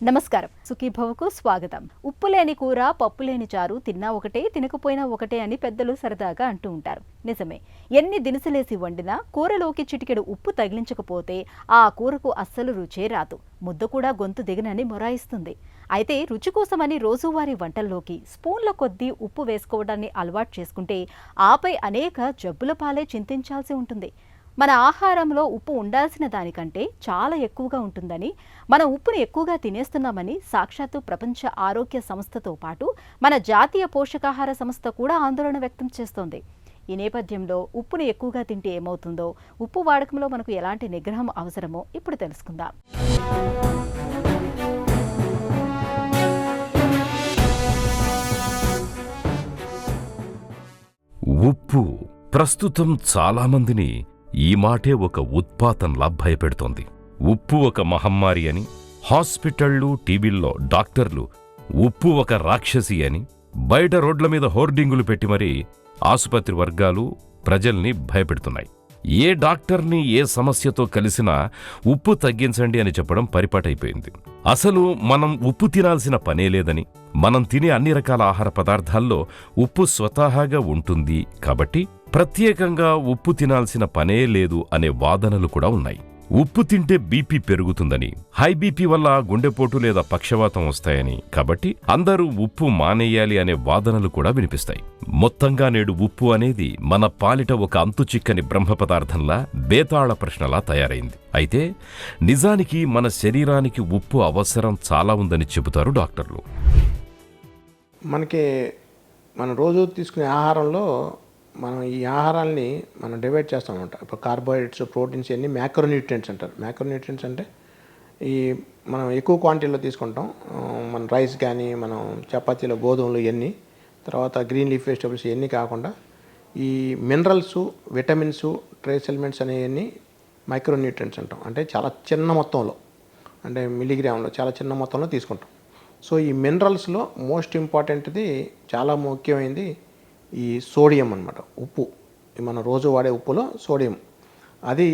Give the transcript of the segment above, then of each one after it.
నమస్కారం. సుఖీభవకు స్వాగతం. ఉప్పు లేని కూర, పప్పు లేని చారు తిన్నా ఒకటే, తినకపోయినా ఒకటే అని పెద్దలు సరదాగా అంటూ ఉంటారు. నిజమే. ఎన్ని దినుసులేసి వండినా కూరలోకి చిటికెడు ఉప్పు తగిలించకపోతే ఆ కూరకు అస్సలు రుచే రాదు. ముద్ద కూడా గొంతు దిగనని మొరాయిస్తుంది. అయితే రుచి కోసమని రోజువారీ వంటల్లోకి స్పూన్ల కొద్దీ ఉప్పు వేసుకోవడాన్ని అలవాటు చేసుకుంటే ఆపై అనేక జబ్బుల పాలే చింతించాల్సి ఉంటుంది. మన ఆహారంలో ఉప్పు ఉండాల్సిన దానికంటే చాలా ఎక్కువగా ఉంటుందని, మనం ఉప్పును ఎక్కువగా తినేస్తున్నామని సాక్షాత్తు ప్రపంచ ఆరోగ్య సంస్థతో పాటు మన జాతీయ పోషకాహార సంస్థ కూడా ఆందోళన వ్యక్తం చేస్తోంది. ఈ నేపథ్యంలో ఉప్పును ఎక్కువగా తింటే ఏమవుతుందో, ఉప్పు వాడకంలో మనకు ఎలాంటి నిగ్రహం అవసరమో ఇప్పుడు తెలుసుకుందాం. ఉప్పు ప్రస్తుతం చాలామందిని ఈ మాటే ఒక ఉత్పాతంలా భయపెడుతోంది. ఉప్పు ఒక మహమ్మారి అని, హాస్పిటళ్లు, టీవీల్లో డాక్టర్లు ఉప్పు ఒక రాక్షసి అని బయట రోడ్ల మీద హోర్డింగులు పెట్టి మరీ ఆసుపత్రి వర్గాలు ప్రజల్ని భయపెడుతున్నాయి. ఏ డాక్టర్ని ఏ సమస్యతో కలిసినా ఉప్పు తగ్గించండి అని చెప్పడం పరిపాటైపోయింది. అసలు మనం ఉప్పు తినాల్సిన పనే లేదని, మనం తినే అన్ని రకాల ఆహార పదార్థాల్లో ఉప్పు స్వతహాగా ఉంటుంది కాబట్టి ప్రత్యేకంగా ఉప్పు తినాల్సిన పనే లేదు అనే వాదనలు కూడా ఉన్నాయి. ఉప్పు తింటే బీపీ పెరుగుతుందని, హై బీపీ వల్ల గుండెపోటు లేదా పక్షవాతం వస్తాయని, కాబట్టి అందరూ ఉప్పు మానేయాలి అనే వాదనలు కూడా వినిపిస్తాయి. మొత్తంగా నేడు ఉప్పు అనేది మన పాలిట ఒక అంతుచిక్కని బ్రహ్మ పదార్థంలా, బేతాళ ప్రశ్నలా తయారైంది. అయితే నిజానికి మన శరీరానికి ఉప్పు అవసరం చాలా ఉందని చెబుతారు డాక్టర్లు. మనం రోజు తీసుకునే ఆహారంలో మనం ఈ ఆహారాన్ని మనం డివైడ్ చేస్తామన్నమాట. ఇప్పుడు కార్బోహైడ్రేట్స్, ప్రోటీన్స్ ఇవన్నీ మ్యాక్రోన్యూట్రియంట్స్ అంటారు. మ్యాక్రోన్యూట్రియంట్స్ అంటే మనం ఎక్కువ క్వాంటిటీలో తీసుకుంటాం. మన రైస్ కానీ, మనం చపాతీలో గోధుమలు ఇవన్నీ, తర్వాత గ్రీన్ లీఫ్ వెజిటబుల్స్ ఇవన్నీ కాకుండా ఈ మినరల్స్, విటమిన్స్, ట్రేస్ ఎలిమెంట్స్ అనేవన్నీ మైక్రోన్యూట్రియంట్స్ అంటాం. అంటే చాలా చిన్న మొత్తంలో, అంటే మిల్లీగ్రామ్లో చాలా చిన్న మొత్తంలో తీసుకుంటాం. సో ఈ మినరల్స్లో మోస్ట్ ఇంపార్టెంట్ది, చాలా ముఖ్యమైనది ఈ సోడియం అన్నమాట. ఉప్పు, మన రోజు వాడే ఉప్పులో సోడియం, అది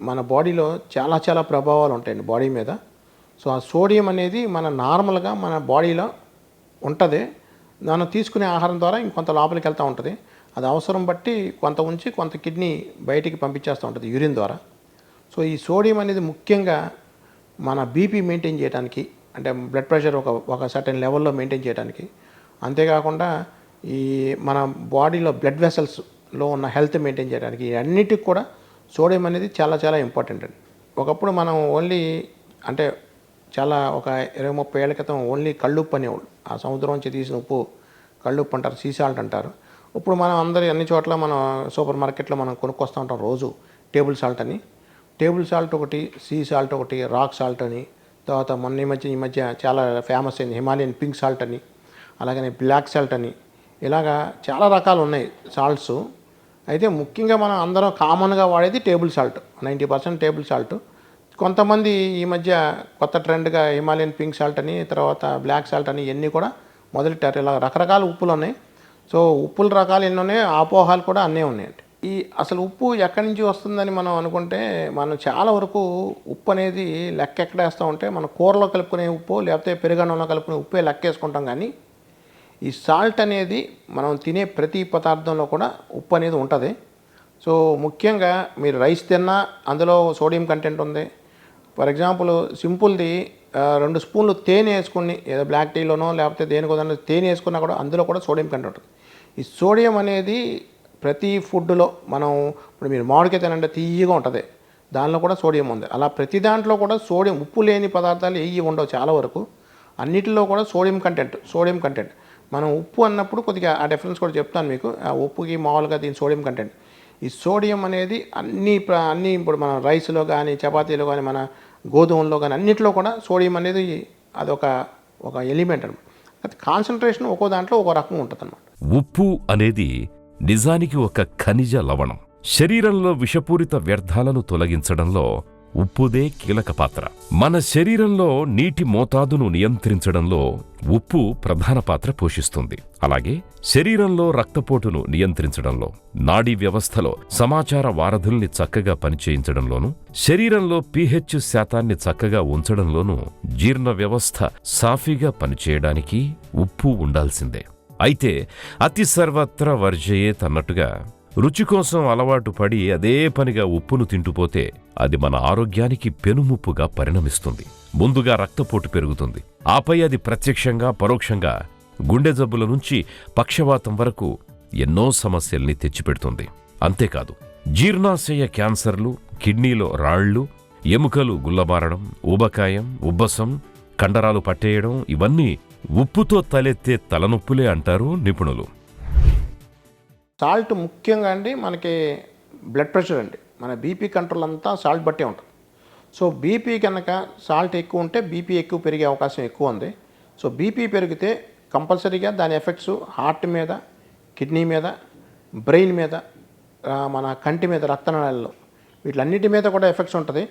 మన బాడీలో చాలా చాలా ప్రభావాలు ఉంటాయండి బాడీ మీద. సో ఆ సోడియం అనేది మన నార్మల్గా మన బాడీలో ఉంటుంది. మనం తీసుకునే ఆహారం ద్వారా ఇంకొంత లోపలికి వెళ్తూ ఉంటుంది. అది అవసరం బట్టి కొంత ఉంచి కొంత కిడ్నీ బయటికి పంపించేస్తూ ఉంటుంది యూరిన్ ద్వారా. సో ఈ సోడియం అనేది ముఖ్యంగా మన బీపీ మెయింటైన్ చేయడానికి, అంటే బ్లడ్ ప్రెషర్ ఒక సర్టెన్ లెవెల్లో మెయింటైన్ చేయడానికి, అంతేకాకుండా ఈ మన బాడీలో బ్లడ్ వెసల్స్లో ఉన్న హెల్త్ మెయింటైన్ చేయడానికి, అన్నిటికి కూడా సోడియం అనేది చాలా చాలా ఇంపార్టెంట్ అండి. ఒకప్పుడు మనం ఓన్లీ, అంటే చాలా ఒక 20-30 ఏళ్ల క్రితం ఓన్లీ కళ్ళుప్పు అనేవాళ్ళు. ఆ సముద్రం నుంచి తీసిన ఉప్పు కళ్ళుప్పు అంటారు, సీ సాల్ట్ అంటారు. ఇప్పుడు మనం అన్ని చోట్ల మనం సూపర్ మార్కెట్లో మనం కొనుక్కొస్తూ ఉంటాం రోజు టేబుల్ సాల్ట్ అని. టేబుల్ సాల్ట్ ఒకటి, సీ సాల్ట్ ఒకటి, రాక్ సాల్ట్ అని, తర్వాత ఈ మధ్య చాలా ఫేమస్ అయింది హిమాలయన్ పింక్ సాల్ట్ అని, అలాగనే బ్లాక్ సాల్ట్ అని, ఇలాగా చాలా రకాలు ఉన్నాయి సాల్ట్స్. అయితే ముఖ్యంగా మనం అందరం కామన్గా వాడేది టేబుల్ సాల్ట్, 90% టేబుల్ సాల్ట్. కొంతమంది ఈ మధ్య కొత్త ట్రెండ్గా హిమాలయన్ పింక్ సాల్ట్ అని, తర్వాత బ్లాక్ సాల్ట్ అని, ఇవన్నీ కూడా మొదలెట్టారు. ఇలా రకరకాల ఉప్పులు ఉన్నాయి. సో ఉప్పుల రకాలు ఎన్ని ఉన్నాయి, ఆపోహాలు కూడా అన్నీ ఉన్నాయండి. అసలు ఉప్పు ఎక్కడి నుంచి వస్తుందని మనం అనుకుంటే, మనం చాలా వరకు ఉప్పు అనేది లెక్క ఎక్కడ వేస్తూ ఉంటే, మనం కూరలో కలుపుకునే ఉప్పు లేకపోతే పెరుగన్నంలో కలుపుకునే ఉప్పే లెక్క వేసుకుంటాం. కానీ ఈ సాల్ట్ అనేది మనం తినే ప్రతి పదార్థంలో కూడా ఉప్పు అనేది ఉంటుంది. సో ముఖ్యంగా మీరు రైస్ తిన్నా అందులో సోడియం కంటెంట్ ఉంది. ఫర్ ఎగ్జాంపుల్ సింపుల్ది, 2 స్పూన్లు తేనె వేసుకుని, ఏదో బ్లాక్ టీలోనో లేకపోతే దేనికో తేనె వేసుకున్నా కూడా అందులో కూడా సోడియం కంటెంట్ ఉంటుంది. ఈ సోడియం అనేది ప్రతి ఫుడ్లో, మనం ఇప్పుడు మీరు మామిడికాయ తినంటే తీయగా ఉంటుంది, దానిలో కూడా సోడియం ఉంది. అలా ప్రతి దాంట్లో కూడా సోడియం, ఉప్పు లేని పదార్థాలు ఏవి ఉండవు చాలా వరకు. అన్నిటిలో కూడా సోడియం కంటెంట్. మనం ఉప్పు అన్నప్పుడు కొద్దిగా ఆ డిఫరెన్స్ కూడా చెప్తాను మీకు. ఆ ఉప్పుకి మామూలుగా దీని సోడియం కంటెంట్, ఈ సోడియం అనేది అన్ని ఇప్పుడు మన రైస్లో కానీ, చపాతీలో కానీ, మన గోధుమల్లో కానీ అన్నింటిలో కూడా సోడియం అనేది అదొక ఎలిమెంట్ అనమాట. అది కాన్సన్ట్రేషన్ ఒక్కో దాంట్లో ఒక్కో రకం ఉంటుంది అనమాట. ఉప్పు అనేది నిజానికి ఒక ఖనిజ లవణం. శరీరంలో విషపూరిత వ్యర్థాలను తొలగించడంలో ఉప్పుదే కీలక పాత్ర. మన శరీరంలో నీటి మోతాదును నియంత్రించడంలో ఉప్పు ప్రధాన పాత్ర పోషిస్తుంది. అలాగే శరీరంలో రక్తపోటును నియంత్రించడంలో, నాడీ వ్యవస్థలో సమాచార వారధుల్ని చక్కగా పనిచేయించడంలోనూ, శరీరంలో pH శాతాన్ని చక్కగా ఉంచడంలోనూ, జీర్ణ వ్యవస్థ సాఫీగా పనిచేయడానికి ఉప్పు ఉండాల్సిందే. అయితే అతి సర్వత్రా వర్జయేత్ అన్నట్టుగా రుచి కోసం అలవాటు పడి అదే పనిగా ఉప్పును తింటుపోతే అది మన ఆరోగ్యానికి పెనుముప్పుగా పరిణమిస్తుంది. ముందుగా రక్తపోటు పెరుగుతుంది. ఆపై అది ప్రత్యక్షంగా పరోక్షంగా గుండె జబ్బుల నుంచి పక్షవాతం వరకు ఎన్నో సమస్యల్ని తెచ్చిపెడుతుంది. అంతేకాదు, జీర్ణాశయ క్యాన్సర్లు, కిడ్నీలో రాళ్లు, ఎముకలు గుల్లబారడం, ఊబకాయం, ఉబ్బసం, కండరాలు పట్టేయడం ఇవన్నీ ఉప్పుతో తలెత్తే తలనొప్పులే అంటారు నిపుణులు. సాల్ట్ ముఖ్యంగా అండి మనకి బ్లడ్ ప్రెషర్ అండి, మన బీపీ కంట్రోల్ అంతా సాల్ట్ బట్టే ఉంటుంది. సో బీపీ కనుక సాల్ట్ ఎక్కువ ఉంటే బీపీ ఎక్కువ పెరిగే అవకాశం ఎక్కువ ఉంది. సో బీపీ పెరిగితే కంపల్సరీగా దాని ఎఫెక్ట్స్ హార్ట్ మీద, కిడ్నీ మీద, బ్రెయిన్ మీద, మన కంటి మీద, రక్తనాళాల్లో వీటిలన్నిటి మీద కూడా ఎఫెక్ట్స్ ఉంటుంది.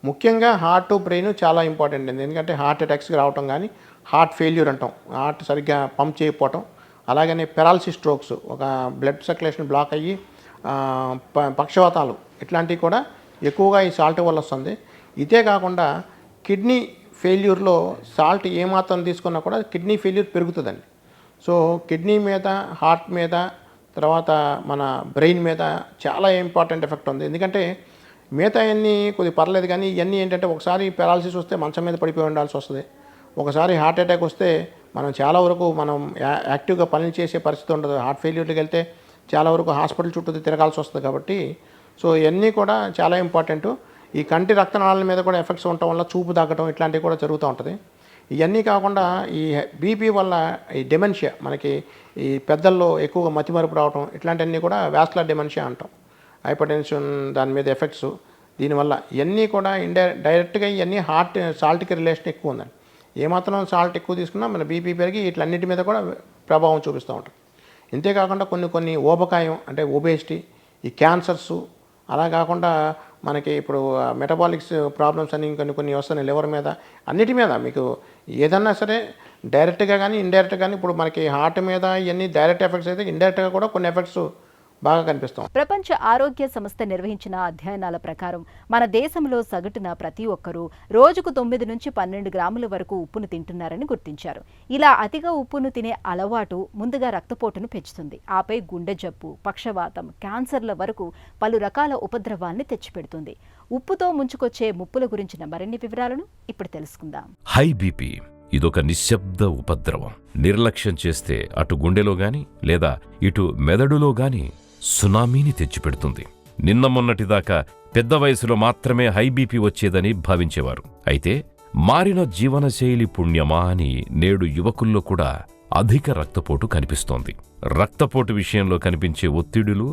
ముఖ్యంగా హార్ట్, బ్రెయిన్ చాలా ఇంపార్టెంట్ అండి. ఎందుకంటే హార్ట్ అటాక్స్కి రావటం కానీ, హార్ట్ ఫెయిల్యూర్ అంటాం, హార్ట్ సరిగ్గా పంప్ చేయకపోవటం, అలాగనే పెరాలసిస్ స్ట్రోక్స్, ఒక బ్లడ్ సర్క్యులేషన్ బ్లాక్ అయ్యి పక్షవాతాలు ఇట్లాంటివి కూడా ఎక్కువగా ఈ సాల్ట్ వల్ల వస్తుంది. ఇదే కాకుండా కిడ్నీ ఫెయిల్యూర్లో సాల్ట్ ఏమాత్రం తీసుకున్నా కూడా కిడ్నీ ఫెయిల్యూర్ పెరుగుతుందండి. సో కిడ్నీ మీద, హార్ట్ మీద, తర్వాత మన బ్రెయిన్ మీద చాలా ఇంపార్టెంట్ ఎఫెక్ట్ ఉంది. ఎందుకంటే మిగతా అన్నీ కొద్దిగా పర్లేదు, కానీ ఇవన్నీ ఏంటంటే ఒకసారి పెరాలసిస్ వస్తే మంచం మీద పడిపోయి ఉండాల్సి వస్తుంది. ఒకసారి హార్ట్ అటాక్ వస్తే మనం చాలా వరకు మనం యాక్టివ్గా పని చేసే పరిస్థితి ఉండదు. హార్ట్ ఫెయిల్యూర్కి వెళ్తే చాలా వరకు హాస్పిటల్ చుట్టూ తిరగాల్సి వస్తుంది. కాబట్టి సో ఇవన్నీ కూడా చాలా ఇంపార్టెంట్. ఈ కంటి రక్తనాళాల మీద కూడా ఎఫెక్ట్స్ ఉండటం వల్ల చూపు తగ్గటం ఇట్లాంటివి కూడా జరుగుతూ ఉంటుంది. ఇవన్నీ కాకుండా ఈ బీపీ వల్ల ఈ డెమెన్షియా, మనకి ఈ పెద్దల్లో ఎక్కువగా మతిమరుపు రావటం ఇట్లాంటివన్నీ కూడా వాస్కులర్ డెమెన్షియా అంటాం. హైపర్టెన్షన్ దాని మీద ఎఫెక్ట్స్, దీనివల్ల ఇవన్నీ కూడా డైరెక్ట్గా ఇవన్నీ హార్ట్ సాల్ట్కి రిలేషన్ ఎక్కువ ఉందండి. ఏమాత్రం సాల్ట్ ఎక్కువ తీసుకున్నా మన బీపీ పెరిగి ఇట్లన్నిటి మీద కూడా ప్రభావం చూపిస్తూ ఉంటుంది. ఇంతేకాకుండా కొన్ని ఊబకాయం అంటే ఒబేసిటీ, ఈ క్యాన్సర్సు, అలా కాకుండా మనకి ఇప్పుడు మెటబాలిక్స్ ప్రాబ్లమ్స్ అని కొన్ని వస్తున్నాయి లివర్ మీద, అన్నిటి మీద మీకు ఏదన్నా సరే డైరెక్ట్గా కానీ ఇండైరెక్ట్గా కానీ. ఇప్పుడు మనకి హార్ట్ మీద ఇవన్నీ డైరెక్ట్ ఎఫెక్ట్స్ అయితే ఇండైరెక్ట్గా కూడా కొన్ని ఎఫెక్ట్స్ బాగా కనిపిస్తాం. ప్రపంచ ఆరోగ్య సంస్థ నిర్వహించిన అధ్యయనాల ప్రకారం మన దేశంలో సగటున ప్రతి ఒక్కరూ రోజుకు 9 నుంచి 12 గ్రాముల వరకు ఉప్పును తింటున్నారని గుర్తించారు. ఇలా అతిగా ఉప్పును తినే అలవాటు ముందుగా రక్తపోటును పెంచుతుంది. ఆపై గుండె జబ్బు, పక్షవాతం, క్యాన్సర్ల వరకు పలు రకాల ఉపద్రవాల్ని తెచ్చిపెడుతుంది. ఉప్పుతో ముంచుకొచ్చే ముప్పుల గురించిన మరిన్ని వివరాలను ఇప్పుడు తెలుసుకుందాం. హై బీపీ ఇదొక నిశ్శబ్ద ఉపద్రవం. నిర్లక్ష్యం చేస్తే అటు గుండెలో గాని లేదా ఇటు మెదడులో గాని సునామీని తెచ్చిపెడుతుంది. నిన్న మొన్నటిదాకా పెద్ద వయసులో మాత్రమే హై బీపీ వచ్చేదని భావించేవారు. అయితే మారిన జీవనశైలి పుణ్యమా అని నేడు యువకుల్లో కూడా అధిక రక్తపోటు కనిపిస్తోంది. రక్తపోటు విషయంలో కనిపించే ఒత్తిడులు,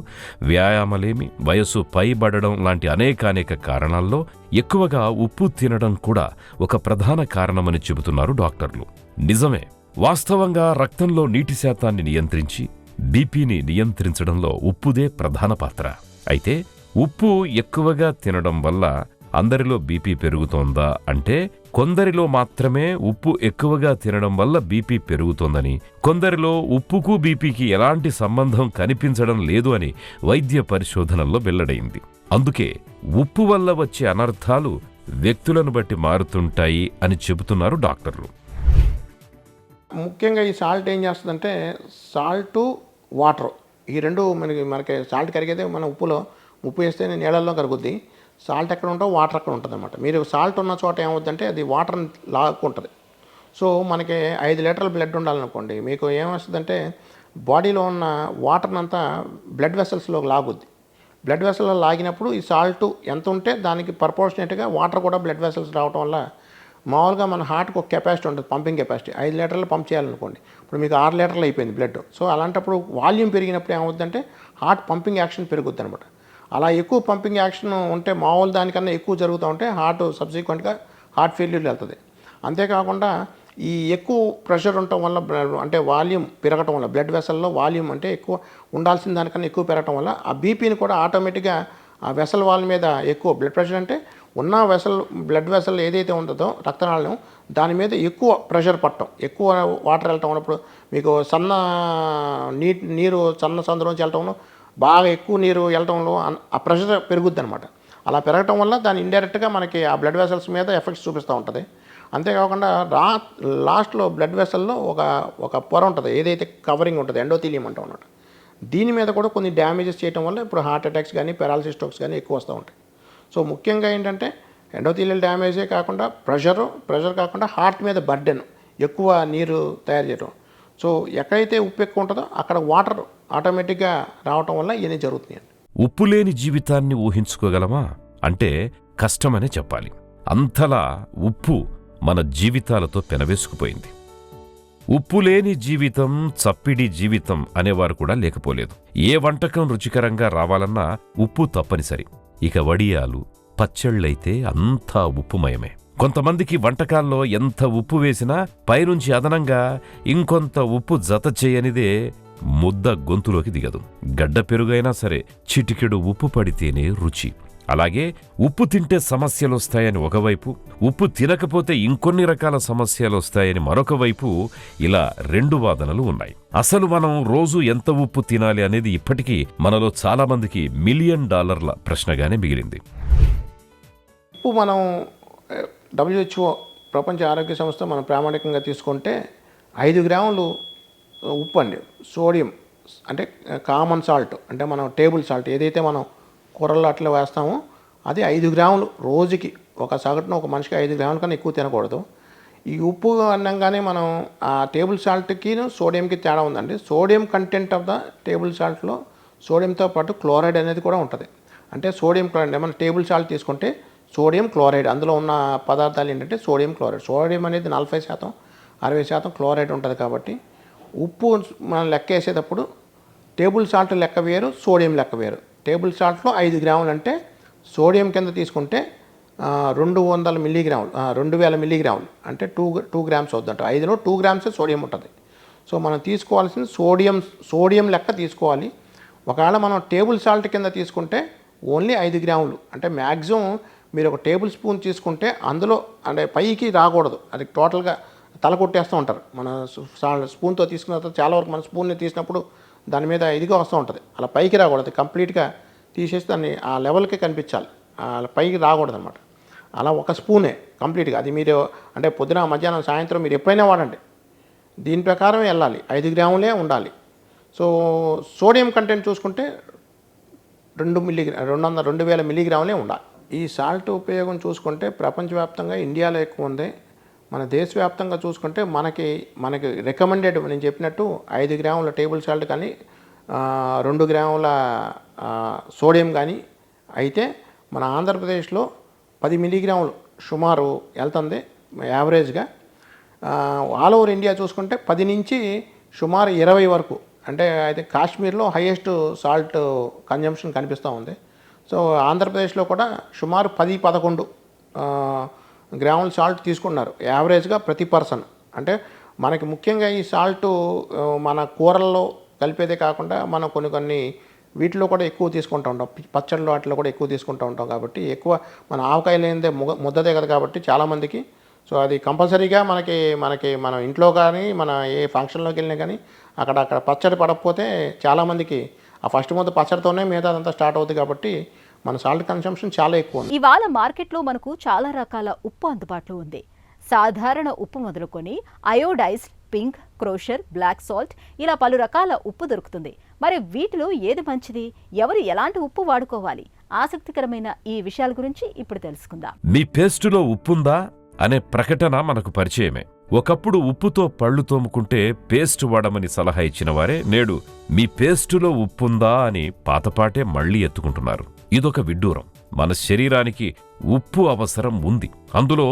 వ్యాయామలేమి, వయసు పైబడడం లాంటి అనేక కారణాల్లో ఎక్కువగా ఉప్పు తినడం కూడా ఒక ప్రధాన కారణమని చెబుతున్నారు డాక్టర్లు. నిజమే, వాస్తవంగా రక్తంలో నీటి శాతాన్ని నియంత్రించి బీపీని నియంత్రించడంలో ఉప్పుదే ప్రధాన పాత్ర. అయితే ఉప్పు ఎక్కువగా తినడం వల్ల అందరిలో బీపీ పెరుగుతోందా అంటే, కొందరిలో మాత్రమే ఉప్పు ఎక్కువగా తినడం వల్ల బీపీ పెరుగుతోందని, కొందరిలో ఉప్పుకు బీపీకి ఎలాంటి సంబంధం కనిపించడం లేదు అని వైద్య పరిశోధనల్లో వెల్లడైంది. అందుకే ఉప్పు వల్ల వచ్చే అనర్థాలు వ్యక్తులను బట్టి మారుతుంటాయి అని చెబుతున్నారు డాక్టర్లు. ముఖ్యంగా ఈ సాల్ట్ ఏం చేస్తుందంటే, సాల్టు, వాటర్ ఈ రెండు మనకి సాల్ట్ కరిగేదే మన ఉప్పు వేస్తే నీళ్ళల్లో కరుగుద్ది. సాల్ట్ ఎక్కడ ఉంటుందో వాటర్ అక్కడ ఉంటుంది అనమాట. మీరు సాల్ట్ ఉన్న చోట ఏమవుద్దంటే అది వాటర్ లాక్కుంటుంది. సో మనకి 5 లీటర్ల బ్లడ్ ఉండాలనుకోండి, మీకు ఏమొస్తుందంటే బాడీలో ఉన్న వాటర్ని అంతా బ్లడ్ వెసల్స్లో లాగుద్ది. బ్లడ్ వెసల్లో లాగినప్పుడు ఈ సాల్ట్ ఎంత ఉంటే దానికి ప్రపోర్షనేట్గా వాటర్ కూడా బ్లడ్ వెసల్స్ రావడం వల్ల మామూలుగా మన హార్ట్కి ఒక కెపాసిటీ ఉంటుంది, పంపింగ్ కెపాసిటీ. 5 లీటర్లు పంప్ చేయాలనుకోండి, ఇప్పుడు మీకు 6 లీటర్లు అయిపోయింది బ్లడ్. సో అలాంటప్పుడు వాల్యూమ్ పెరిగినప్పుడు ఏమవుతుందంటే హార్ట్ పంపింగ్ యాక్షన్ పెరుగుద్ది అనమాట. అలా ఎక్కువ పంపింగ్ యాక్షన్ ఉంటే మామూలు దానికన్నా ఎక్కువ జరుగుతూ ఉంటే హార్ట్ సబ్సిక్వెంట్గా హార్ట్ ఫెయిల్యూర్ వెళ్తుంది. అంతేకాకుండా ఈ ఎక్కువ ప్రెషర్ ఉండటం వల్ల, అంటే వాల్యూమ్ పెరగటం వల్ల, బ్లడ్ వెసల్లో వాల్యూమ్ అంటే ఎక్కువ ఉండాల్సిన దానికన్నా ఎక్కువ పెరగటం వల్ల ఆ బీపీని కూడా ఆటోమేటిక్గా ఆ వెసల్ వాల్ మీద ఎక్కువ బ్లడ్ ప్రెషర్ అంటే ఉన్న బ్లడ్ వెసల్ ఏదైతే ఉంటుందో రక్తనాళం దాని మీద ఎక్కువ ప్రెషర్ పట్టడం, ఎక్కువ వాటర్ వెళ్ళటం ఉన్నప్పుడు మీకు నీరు సన్న సందులోంచి వెళ్ళటంలో బాగా ఎక్కువ నీరు వెళ్ళటంలో ఆ ప్రెషర్ పెరుగుద్ది అనమాట. అలా పెరగటం వల్ల దాని ఇండైరెక్ట్గా మనకి ఆ బ్లడ్ వెసల్స్ మీద ఎఫెక్ట్స్ చూపిస్తూ ఉంటుంది. అంతేకాకుండా లాస్ట్లో బ్లడ్ వెసల్లో ఒక పొర ఉంటుంది, ఏదైతే కవరింగ్ ఉంటుంది, ఎండోథీలియం అంటాం అన్నమాట. దీని మీద కూడా కొన్ని డ్యామేజెస్ చేయడం వల్ల ఇప్పుడు హార్ట్ అటాక్స్ కానీ పెరాలసిస్ స్ట్రోక్స్ కానీ ఎక్కువ వస్తూ ఉంటాయి. సో ముఖ్యంగా ఏంటంటే ఎండోథీలియల్ డ్యామేజే కాకుండా ప్రెషర్ కాకుండా హార్ట్ మీద బర్డెన్, ఎక్కువ నీరు తయారు చేయడం. సో ఎక్కడైతే ఉప్పు ఎక్కువ ఉంటుందో అక్కడ వాటర్ ఆటోమేటిక్గా రావటం వల్ల ఇవన్నీ జరుగుతున్నాయి. ఉప్పు లేని జీవితాన్ని ఊహించుకోగలమా అంటే కష్టమనే చెప్పాలి. అంతలా ఉప్పు మన జీవితాలతో పెనవేసుకుపోయింది. ఉప్పు లేని జీవితం చప్పిడి జీవితం అనేవారు కూడా లేకపోలేదు. ఏ వంటకం రుచికరంగా రావాలన్నా ఉప్పు తప్పనిసరి. ఇక వడియాలు, పచ్చళ్ళైతే అంతా ఉప్పుమయమే. కొంతమందికి వంటకాల్లో ఎంత ఉప్పు వేసినా పైనుంచి అదనంగా ఇంకొంత ఉప్పు జత చేయనిదే ముద్ద గొంతులోకి దిగదు. గడ్డ పెరుగైనా సరే చిటికెడు ఉప్పు పడితేనే రుచి. అలాగే ఉప్పు తింటే సమస్యలొస్తాయని ఒకవైపు, ఉప్పు తినకపోతే ఇంకొన్ని రకాల సమస్యలొస్తాయని మరొక వైపు, ఇలా రెండు వాదనలు ఉన్నాయి. అసలు మనం రోజు ఎంత ఉప్పు తినాలి అనేది ఇప్పటికీ మనలో చాలామందికి $1 మిలియన్ ప్రశ్నగానే మిగిలింది. ఉప్పు మనం WHO ప్రపంచ ఆరోగ్య సంస్థ మనం ప్రామాణికంగా తీసుకుంటే 5 గ్రాములు ఉప్పు అండి. సోడియం అంటే కామన్ సాల్ట్, అంటే మనం టేబుల్ సాల్ట్ ఏదైతే మనం కూరల్లో అట్లా వేస్తామో అది 5 గ్రాములు రోజుకి. ఒక సగటున ఒక మనిషికి 5 గ్రాముల కన్నా ఎక్కువ తినకూడదు. ఈ ఉప్పు అనగానే మనం ఆ టేబుల్ సాల్ట్కి సోడియంకి తేడా ఉందండి. Sodium content of the table సాల్ట్లో సోడియంతో పాటు క్లోరైడ్ అనేది కూడా ఉంటుంది. అంటే సోడియం క్లోరైడ్, మన టేబుల్ సాల్ట్ తీసుకుంటే సోడియం క్లోరైడ్, అందులో ఉన్న పదార్థాలు ఏంటంటే సోడియం క్లోరైడ్. సోడియం అనేది 40%, 60% క్లోరైడ్ ఉంటుంది. కాబట్టి ఉప్పు మనం లెక్క వేసేటప్పుడు టేబుల్ సాల్ట్ లెక్క వేరు, సోడియం లెక్క వేరు. టేబుల్ సాల్ట్లో 5 గ్రాములు అంటే సోడియం కింద తీసుకుంటే 200 మిల్లీగ్రాములు, 2000 మిల్లీగ్రాములు అంటే 2 గ్రామ్స్ అవుతుందంట. 5లో 2 గ్రామ్సే సోడియం ఉంటుంది. సో మనం తీసుకోవాల్సింది సోడియం లెక్క తీసుకోవాలి. ఒకవేళ మనం టేబుల్ సాల్ట్ కింద తీసుకుంటే ఓన్లీ 5 గ్రాములు. అంటే మ్యాక్సిమం మీరు ఒక టేబుల్ స్పూన్ తీసుకుంటే అందులో అంటే పైకి రాకూడదు, అది టోటల్గా తల కొట్టేస్తూ ఉంటారు. మన స్పూన్తో తీసుకున్న తర్వాత చాలా వరకు మన స్పూన్ని తీసినప్పుడు దాని మీద ఇదిగా వస్తూ ఉంటుంది. అలా పైకి రాకూడదు, కంప్లీట్గా తీసేసి దాన్ని ఆ లెవెల్కి కనిపించాలి, అలా పైకి రాకూడదు అనమాట. అలా ఒక స్పూనే కంప్లీట్గా. అది మీరు అంటే పొద్దున, మధ్యాహ్నం, సాయంత్రం మీరు ఎప్పుడైనా వాడండి, దీని ప్రకారం వెళ్ళాలి. 5 గ్రాములే ఉండాలి. సో సోడియం కంటెంట్ చూసుకుంటే 2000 మిల్లీగ్రాములే ఉండాలి. ఈ సాల్ట్ ఉపయోగం చూసుకుంటే ప్రపంచవ్యాప్తంగా ఇండియాలో ఎక్కువ ఉంది. మన దేశవ్యాప్తంగా చూసుకుంటే మనకి రికమెండెడ్ నేను చెప్పినట్టు 5 గ్రాముల టేబుల్ సాల్ట్ కానీ 2 గ్రాముల సోడియం కానీ అయితే మన ఆంధ్రప్రదేశ్లో 10 మిల్లీగ్రాములు సుమారు వెళ్తుంది యావరేజ్గా. ఆల్ ఓవర్ ఇండియా చూసుకుంటే 10 నుంచి సుమారు 20 వరకు. అంటే అయితే కాశ్మీర్లో హైయెస్ట్ సాల్ట్ కన్జంప్షన్ కనిపిస్తూ ఉంది. సో ఆంధ్రప్రదేశ్లో కూడా సుమారు 10-11 గ్రాముల సాల్ట్ తీసుకున్నారు యావరేజ్గా ప్రతి పర్సన్. అంటే మనకి ముఖ్యంగా ఈ సాల్ట్ మన కూరల్లో కలిపేదే కాకుండా మనం కొన్ని వీటిలో కూడా ఎక్కువ తీసుకుంటూ ఉంటాం, పచ్చళ్ళు వాటిలో కూడా ఎక్కువ తీసుకుంటూ ఉంటాం. కాబట్టి ఎక్కువ మన ఆవకాయ లేనిదే ముద్దదే కదా కాబట్టి చాలామందికి. సో అది కంపల్సరీగా మన ఇంట్లో కానీ మన ఏ ఫంక్షన్లోకి వెళ్ళినా కానీ అక్కడ పచ్చడి పడకపోతే చాలామందికి ఆ ఫస్ట్ ముద్ద పచ్చడితోనే మిగతా అదంతా స్టార్ట్ అవుతుంది. కాబట్టి మన సాల్ట్ కన్సంప్షన్ చాలా ఎక్కువ ఉంది. ఇవాళ మార్కెట్లో మనకు చాలా రకాల ఉప్పు అందుబాటులో ఉంది. సాధారణ ఉప్పు మొదలుకొని అయోడైజ్డ్, పింక్, క్రోషర్, బ్లాక్ సాల్ట్ ఇలా పలు రకాల ఉప్పు దొరుకుతుంది. మరి వీటిలో ఏది మంచిది, ఎవరు ఎలాంటి ఉప్పు వాడుకోవాలి, ఆసక్తికరమైన ఈ విషయాల గురించి ఇప్పుడు తెలుసుకుందాం. మీ పేస్టులో ఉప్పుందా అనే ప్రకటన మనకు పరిచయమే. ఒకప్పుడు ఉప్పుతో పళ్ళు తోముకుంటే పేస్ట్ వాడమని సలహా ఇచ్చిన వారే నేడు మీ పేస్టులో ఉప్పుందా అని పాతపాటే మళ్లీ ఎత్తుకుంటున్నారు. ఇదొక విడ్డూరం. మన శరీరానికి ఉప్పు అవసరం ఉంది, అందులో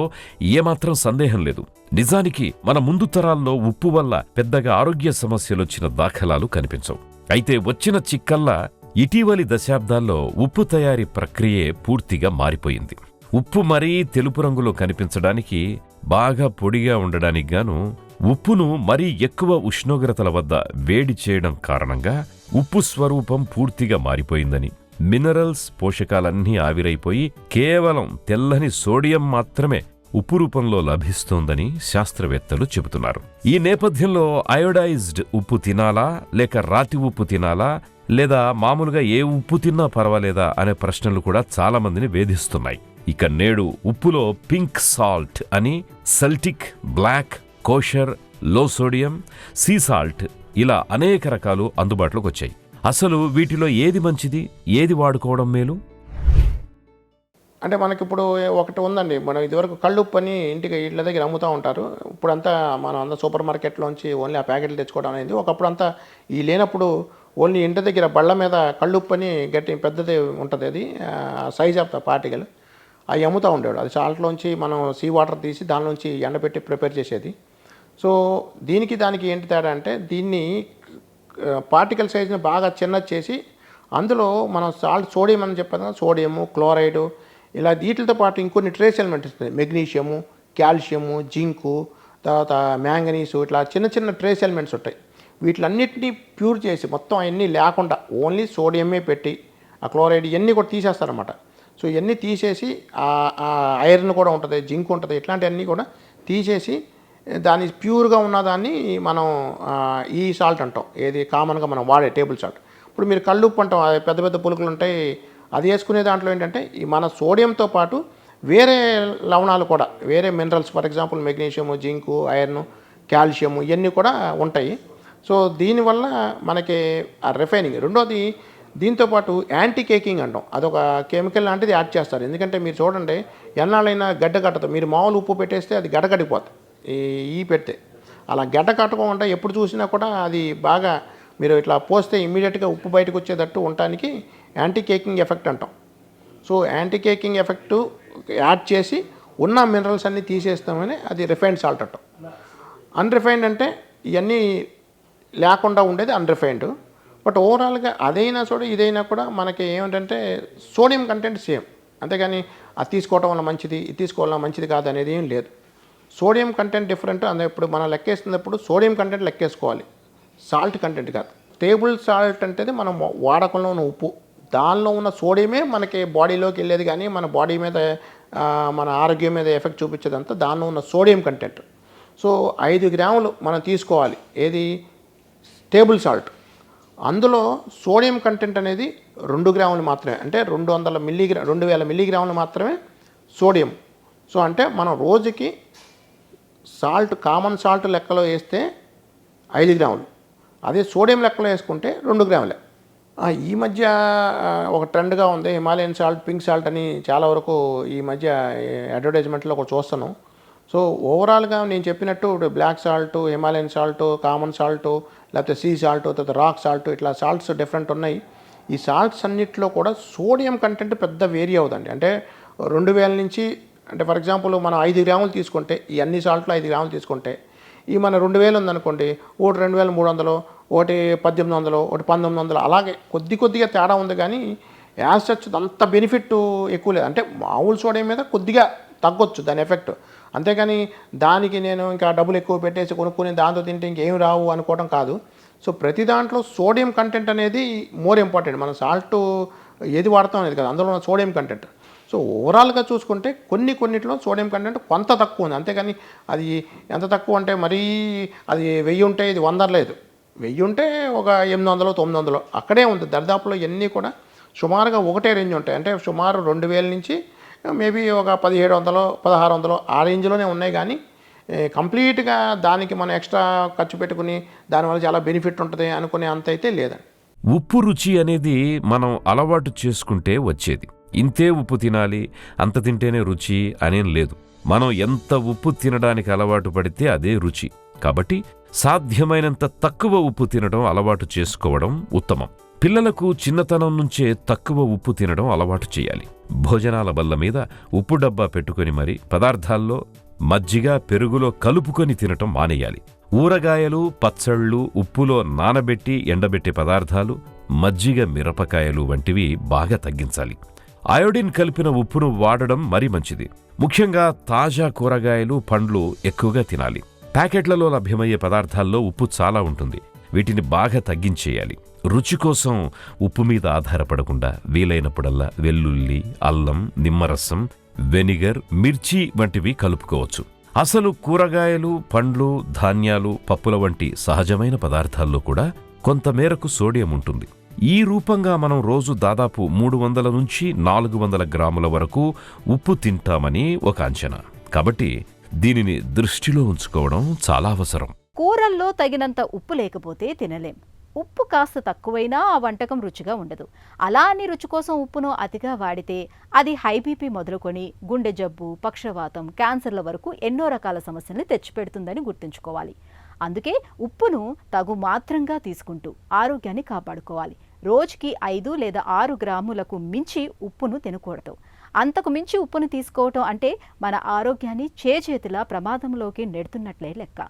ఏమాత్రం సందేహం లేదు. నిజానికి మన ముందు తరాల్లో ఉప్పు వల్ల పెద్దగా ఆరోగ్య సమస్యలొచ్చిన దాఖలాలు కనిపించవు. అయితే వచ్చిన చిక్కల్లా ఇటీవలి దశాబ్దాల్లో ఉప్పు తయారీ ప్రక్రియే పూర్తిగా మారిపోయింది. ఉప్పు మరీ తెలుపు రంగులో కనిపించడానికి, బాగా పొడిగా ఉండడానికి గాను ఉప్పును మరీ ఎక్కువ ఉష్ణోగ్రతల వద్ద వేడి చేయడం కారణంగా ఉప్పు స్వరూపం పూర్తిగా మారిపోయిందని, మినరల్స్, పోషకాలన్నీ ఆవిరైపోయి కేవలం తెల్లని సోడియం మాత్రమే ఉప్పు రూపంలో లభిస్తోందని శాస్త్రవేత్తలు చెబుతున్నారు. ఈ నేపథ్యంలో అయోడైజ్డ్ ఉప్పు తినాలా, లేక రాతి ఉప్పు తినాలా, లేదా మామూలుగా ఏ ఉప్పు తిన్నా పర్వాలేదా అనే ప్రశ్నలు కూడా చాలా మందిని వేధిస్తున్నాయి. ఇక నేడు ఉప్పులో పింక్ సాల్ట్ అని, Celtic, black, kosher, low sodium, sea salt ఇలా అనేక రకాలు అందుబాటులోకి వచ్చాయి. అసలు వీటిలో ఏది మంచిది, ఏది వాడుకోవడం మేలు? అంటే మనకిప్పుడు ఒకటి ఉందండి, మనం ఇదివరకు కళ్ళుప్పు అని ఇంటికి ఇళ్ళ దగ్గర అమ్ముతూ ఉంటారు. ఇప్పుడంతా మనం అంతా సూపర్ మార్కెట్లోంచి ఓన్లీ ఆ ప్యాకెట్లు తెచ్చుకోవడం అనేది. ఒకప్పుడు అంతా ఈ లేనప్పుడు ఓన్లీ ఇంటి దగ్గర బళ్ళ మీద కళ్ళుప్పు అని గట్టి పెద్దది ఉంటుంది, అది సైజ్ ఆఫ్ ద పార్టికల్, అవి అమ్ముతూ ఉండేవాడు. అది సాల్ట్లోంచి మనం సీ వాటర్ తీసి దానిలోంచి ఎండబెట్టి ప్రిపేర్ చేసేది. సో దీనికి దానికి ఏంటి తేడా అంటే, దీన్ని పార్టికల్ సైజ్ని బాగా చిన్నది చేసి అందులో మనం సోడియం అని చెప్పాను కదా, సోడియము, క్లోరైడు ఇలా వీటితో పాటు ఇంకొన్ని ట్రేస్ ఎలిమెంట్స్ ఉంటాయి. మెగ్నీషియము, కాల్షియము, జింకు, తర్వాత మ్యాంగనీసు, ఇట్లా చిన్న చిన్న ట్రేస్ ఎలిమెంట్స్ ఉంటాయి. వీటిలన్నింటినీ ప్యూర్ చేసి మొత్తం అవన్నీ లేకుండా ఓన్లీ సోడియమే పెట్టి ఆ క్లోరైడ్ ఇవన్నీ కూడా తీసేస్తారన్నమాట. సో ఇవన్నీ తీసేసి ఆ ఐరన్ కూడా ఉంటుంది, జింక్ ఉంటుంది, ఇట్లాంటివన్నీ కూడా తీసేసి దాని ప్యూర్గా ఉన్నదాన్ని మనం ఈ సాల్ట్ అంటాం, ఏది కామన్గా మనం వాడే టేబుల్ సాల్ట్. ఇప్పుడు మీరు కళ్ళుప్పు అంటాం, పెద్ద పెద్ద పులుకులు ఉంటాయి, అది వేసుకునే దాంట్లో ఏంటంటే ఈ మన సోడియంతో పాటు వేరే లవణాలు కూడా, వేరే minerals, for example magnesium, zinc, iron, calcium ఇవన్నీ కూడా ఉంటాయి. సో దీనివల్ల మనకి ఆ రిఫైనింగ్. రెండోది దీంతోపాటు యాంటీ కేకింగ్ అంటాం, అదొక కెమికల్ లాంటిది యాడ్ చేస్తారు. ఎందుకంటే మీరు చూడండి, ఎన్నాళ్ళైనా గడ్డ కట్టదు. మీరు మామూలు ఉప్పు పెట్టేస్తే అది గడ్డ కట్టిపోతుంది, ఈ పెడితే అలా గడ్డ కట్టకుండా ఎప్పుడు చూసినా కూడా అది బాగా మీరు ఇట్లా పోస్తే ఇమ్మీడియట్గా ఉప్పు బయటకు వచ్చేటట్టు ఉండటానికి యాంటీ కేకింగ్ ఎఫెక్ట్ అంటాం. So anti caking effect add చేసి ఉన్న మినరల్స్ అన్నీ తీసేస్తామని అది రిఫైన్డ్ సాల్ట్ అంటాం. అన్రిఫైన్డ్ అంటే ఇవన్నీ లేకుండా ఉండేది అన్రిఫైన్డ్. బట్ ఓవరాల్గా అదైనా కూడా ఇదైనా కూడా మనకి ఏమిటంటే సోడియం కంటెంట్ సేమ్, అంతేగాని అది తీసుకోవడం వల్ల మంచిది, ఇది తీసుకోవడం మంచిది కాదు అనేది ఏం లేదు. Sodium content different. అందులో ఇప్పుడు మనం లెక్కేస్తున్నప్పుడు సోడియం కంటెంట్ లెక్కేసుకోవాలి, సాల్ట్ కంటెంట్ కాదు. టేబుల్ సాల్ట్ అంటే మనం వాడకంలో ఉన్న ఉప్పు, దానిలో ఉన్న సోడియమే మనకి బాడీలోకి వెళ్ళేది, కానీ మన బాడీ మీద మన ఆరోగ్యం మీద ఎఫెక్ట్ చూపించేదంతా దానిలో ఉన్న సోడియం కంటెంట్. సో 5 గ్రాములు మనం తీసుకోవాలి, ఏది టేబుల్ సాల్ట్. అందులో సోడియం కంటెంట్ అనేది 2 గ్రాములు మాత్రమే, అంటే 2000 మిల్లీగ్రాములు మాత్రమే సోడియం. సో అంటే మనం రోజుకి సాల్ట్, కామన్ సాల్ట్ లెక్కలో వేస్తే 5 గ్రాములు, అదే సోడియం లెక్కలో వేసుకుంటే 2 గ్రాములే. ఈ మధ్య ఒక ట్రెండ్గా ఉంది హిమాలయన్ సాల్ట్, పింక్ సాల్ట్ అని చాలా వరకు ఈ మధ్య అడ్వర్టైజ్మెంట్లో కూడా చూస్తున్నాం. సో ఓవరాల్గా నేను చెప్పినట్టు black salt, Himalayan salt, common salt, లేకపోతే సీ సాల్ట్, తర్వాత రాక్ సాల్ట్, ఇట్లా సాల్ట్స్ డిఫరెంట్ ఉన్నాయి. ఈ సాల్ట్స్ అన్నిటిలో కూడా సోడియం కంటెంట్ పెద్ద వేరీ అవుతుంది. అంటే 2000 నుంచి, అంటే ఫర్ ఎగ్జాంపుల్ మనం 5 గ్రాములు తీసుకుంటే, ఈ అన్ని సాల్ట్లో 5 గ్రాములు తీసుకుంటే, ఈ మన 2000 ఉందనుకోండి, ఒకటి 2300, ఒకటి 1800, ఒకటి 1900, అలాగే కొద్దిగా తేడా ఉంది. కానీ యాజ్ సచ్ అంత బెనిఫిట్ ఎక్కువ లేదు. అంటే మామూలు సోడియం మీద కొద్దిగా తగ్గొచ్చు దాని ఎఫెక్ట్, అంతేగాని దానికి నేను ఇంకా డబ్బులు ఎక్కువ పెట్టేసి కొనుక్కుని దాంతో తింటే ఇంకేం రావు అనుకోవడం కాదు. సో ప్రతి దాంట్లో సోడియం కంటెంట్ అనేది మోర్ ఇంపార్టెంట్. మనం సాల్ట్ ఏది వాడతాం అనేది కదా, అందులో ఉన్న సోడియం కంటెంట్. సో ఓవరాల్గా చూసుకుంటే కొన్నిట్లో సోడియం కంటెంట్ కొంత తక్కువ ఉంది, అంతేగాని అది ఎంత తక్కువ అంటే మరీ అది 1000 ఉంటే ఇది 100 లేదు. 1000 ఉంటే ఒక 800, 900 అక్కడే ఉంది. దరిదాపులో ఇవన్నీ కూడా సుమారుగా ఒకటే రేంజ్ ఉంటాయి. అంటే సుమారు 2000 నుంచి మేబీ ఒక 1700, 1600 ఆ రేంజ్లోనే ఉన్నాయి. కానీ కంప్లీట్గా దానికి మనం ఎక్స్ట్రా ఖర్చు పెట్టుకుని దానివల్ల చాలా బెనిఫిట్ ఉంటుంది అనుకునే అంత అయితే లేదండి. ఉప్పు రుచి అనేది మనం అలవాటు చేసుకుంటే వచ్చేది. ఇంతే ఉప్పు తినాలి, అంత తింటేనే రుచి అనేం లేదు. మనం ఎంత ఉప్పు తినడానికి అలవాటు పడితే అదే రుచి. కాబట్టి సాధ్యమైనంత తక్కువ ఉప్పు తినడం అలవాటు చేసుకోవడం ఉత్తమం. పిల్లలకు చిన్నతనం నుంచే తక్కువ ఉప్పు తినడం అలవాటు చేయాలి. భోజనాల బల్ల మీద ఉప్పు డబ్బా పెట్టుకుని మరి పదార్థాల్లో మజ్జిగ, పెరుగులో కలుపుకొని తినటం మానేయాలి. ఊరగాయలు, పచ్చళ్ళు, ఉప్పులో నానబెట్టి ఎండబెట్టే పదార్థాలు, మజ్జిగ, మిరపకాయలు వంటివి బాగా తగ్గించాలి. అయోడిన్ కలిపిన ఉప్పును వాడడం మరీ మంచిది. ముఖ్యంగా తాజా కూరగాయలు, పండ్లు ఎక్కువగా తినాలి. ప్యాకెట్లలో లభ్యమయ్యే పదార్థాల్లో ఉప్పు చాలా ఉంటుంది, వీటిని బాగా తగ్గించేయాలి. రుచి కోసం ఉప్పు మీద ఆధారపడకుండా వీలైనప్పుడల్లా వెల్లుల్లి, అల్లం, నిమ్మరసం, వెనిగర్, మిర్చి వంటివి కలుపుకోవచ్చు. అసలు కూరగాయలు, పండ్లు, ధాన్యాలు, పప్పుల వంటి సహజమైన పదార్థాల్లో కూడా కొంతమేరకు సోడియం ఉంటుంది. ఈ రూపంగా మనం రోజు దాదాపు 300 నుంచి 400 గ్రాముల వరకు ఉప్పు తింటామని ఒక అంచనా. కాబట్టి దీనిని దృష్టిలో ఉంచుకోవడం చాలా అవసరం. కూరల్లో తగినంత ఉప్పు లేకపోతే తినలేం. ఉప్పు కాస్త తక్కువైనా ఆ వంటకం రుచిగా ఉండదు. అలా అని రుచి కోసం ఉప్పును అతిగా వాడితే అది హై బీపీ మొదలుకొని గుండె జబ్బు, పక్షవాతం, క్యాన్సర్ల వరకు ఎన్నో రకాల సమస్యల్ని తెచ్చిపెడుతుందని గుర్తుంచుకోవాలి. అందుకే ఉప్పును తగు మాత్రంగా తీసుకుంటూ ఆరోగ్యాన్ని కాపాడుకోవాలి. రోజుకి 5 లేదా 6 గ్రాములకు మించి ఉప్పును తినకూడదు. అంతకు మించి ఉప్పును తీసుకోవటం అంటే మన ఆరోగ్యాన్ని చేజేతులా ప్రమాదంలోకి నెడుతున్నట్లే లెక్క.